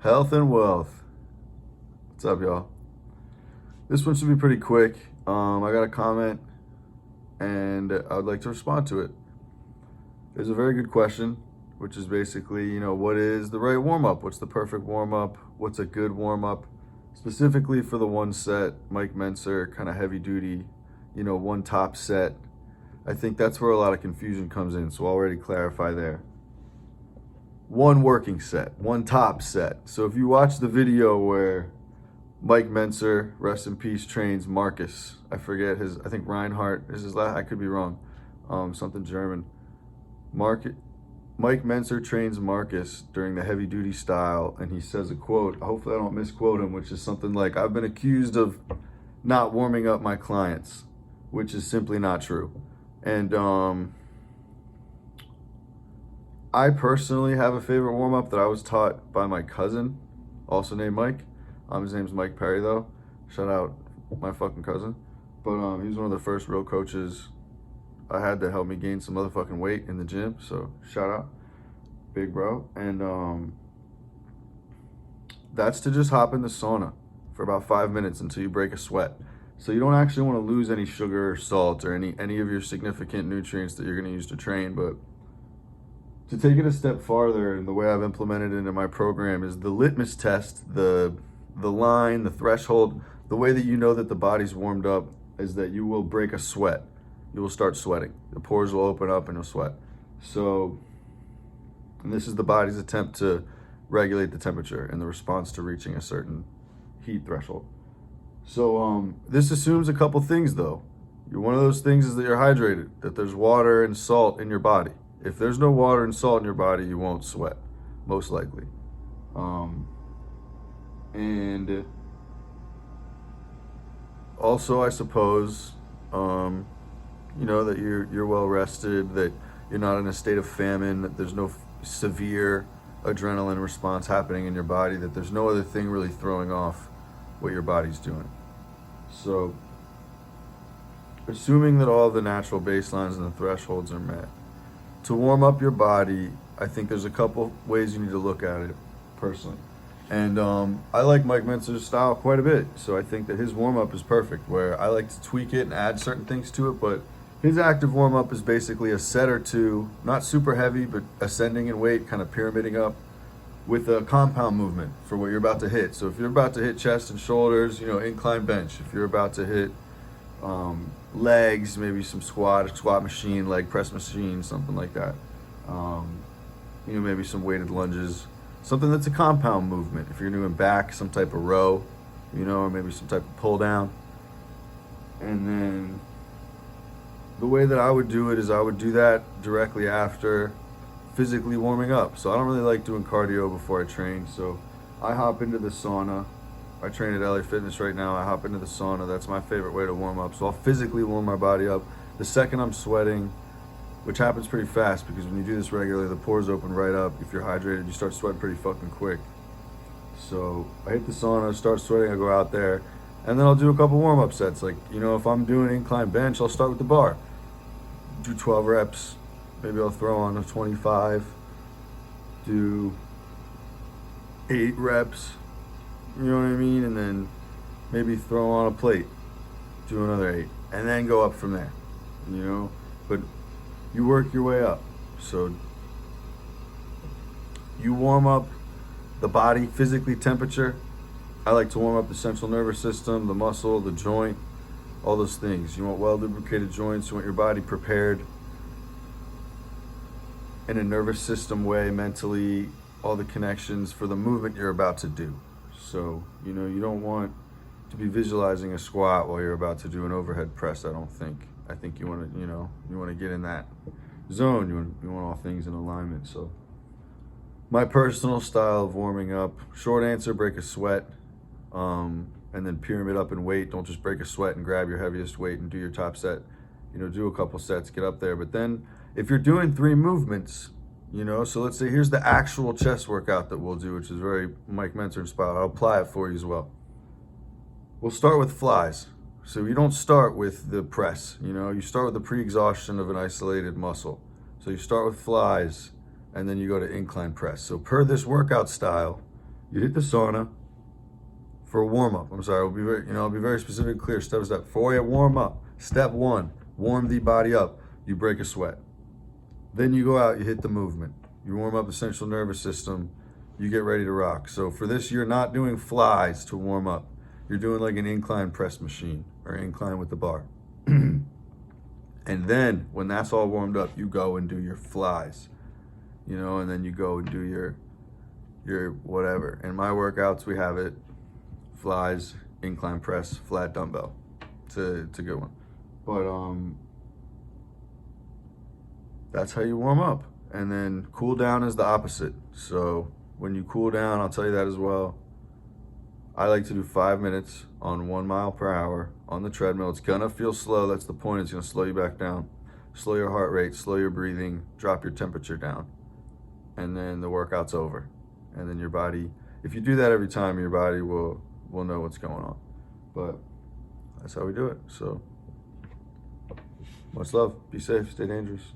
Health and wealth. What's up, y'all? This one should be pretty quick. I got a comment and I would like to respond to it. There's a very good question, which is basically, what is the right warm up? What's the perfect warm up? What's a good warm up? Specifically for the one set, Mike Mentzer, kind of heavy duty, one top set. I think that's where a lot of confusion comes in. So I'll already clarify there. One working set, one top set. So if you watch the video where Mike Mentzer, rest in peace, trains Marcus, I think Reinhardt is his last, I could be wrong, something German. Mike Mentzer trains Marcus during the heavy duty style, and he says a quote, hopefully I don't misquote him, which is something like, I've been accused of not warming up my clients, which is simply not true. And I personally have a favorite warm-up that I was taught by my cousin, also named Mike. His name's Mike Perry, though. Shout out my fucking cousin. But he was one of the first real coaches I had that helped me gain some motherfucking weight in the gym. So shout out, big bro. And that's to just hop in the sauna for about 5 minutes until you break a sweat. So you don't actually want to lose any sugar or salt or any of your significant nutrients that you're going to use to train, but to take it a step farther, and the way I've implemented it into my program is the litmus test, the line, the threshold. The way that you know that the body's warmed up is that you will break a sweat. You will start sweating. The pores will open up and you'll sweat. So, and this is the body's attempt to regulate the temperature in the response to reaching a certain heat threshold. So this assumes a couple things though. One of those things is that you're hydrated, that there's water and salt in your body. If there's no water and salt in your body, you won't sweat, most likely. And also, I suppose, that you're well rested, that you're not in a state of famine, that there's no severe adrenaline response happening in your body, that there's no other thing really throwing off what your body's doing. So, assuming that all the natural baselines and the thresholds are met, to warm up your body, I think there's a couple ways you need to look at it personally. And I like Mike Mentzer's style quite a bit. So I think that his warm-up is perfect, where I like to tweak it and add certain things to it. But his active warm-up is basically a set or two, not super heavy, but ascending in weight, kind of pyramiding up with a compound movement for what you're about to hit. So if you're about to hit chest and shoulders, incline bench. If you're about to hit legs, maybe some squat machine, leg press machine, something like that. Maybe some weighted lunges, something that's a compound movement. If you're doing back, some type of row, or maybe some type of pull down. And then the way that I would do it is I would do that directly after physically warming up. So I don't really like doing cardio before I train. So I hop into the sauna. I train at LA Fitness right now. I hop into the sauna. That's my favorite way to warm up. So I'll physically warm my body up. The second I'm sweating, which happens pretty fast because when you do this regularly, the pores open right up. If you're hydrated, you start sweating pretty fucking quick. So I hit the sauna, start sweating, I go out there, and then I'll do a couple warm-up sets. Like, if I'm doing incline bench, I'll start with the bar. Do 12 reps. Maybe I'll throw on a 25. Do 8 reps. You know what I mean? And then maybe throw on a plate, do another 8, and then go up from there, But you work your way up. So you warm up the body, physically temperature. I like to warm up the central nervous system, the muscle, the joint, all those things. You want well lubricated joints. You want your body prepared in a nervous system way, mentally, all the connections for the movement you're about to do. So, you don't want to be visualizing a squat while you're about to do an overhead press, I don't think. I think you want to, you want to get in that zone. You want all things in alignment. So my personal style of warming up, short answer, break a sweat, and then pyramid up in weight. Don't just break a sweat and grab your heaviest weight and do your top set. Do a couple sets, get up there. But then if you're doing 3 movements, so let's say here's the actual chest workout that we'll do, which is very Mike Mentzer inspired. I'll apply it for you as well. We'll start with flies. So you don't start with the press, you start with the pre-exhaustion of an isolated muscle. So you start with flies and then you go to incline press. So per this workout style, You hit the sauna for a warm up. I'm sorry, I'll be very specific and clear, step by step. Before you warm up, step one, warm the body up. You break a sweat. Then you go out, you hit the movement. You warm up the central nervous system, you get ready to rock. So for this, you're not doing flies to warm up. You're doing like an incline press machine or incline with the bar. And then when that's all warmed up, you go and do your flies, and then you go and do your whatever. In my workouts, we have it flies, incline press, flat dumbbell. It's a good one. But that's how you warm up. And then cool down is the opposite. So when you cool down, I'll tell you that as well. I like to do 5 minutes on 1 mile per hour on the treadmill. It's gonna feel slow. That's the point. It's gonna slow you back down. Slow your heart rate, slow your breathing, drop your temperature down. And then the workout's over. And then your body, if you do that every time, your body will know what's going on. But that's how we do it. So much love. Be safe. Stay dangerous.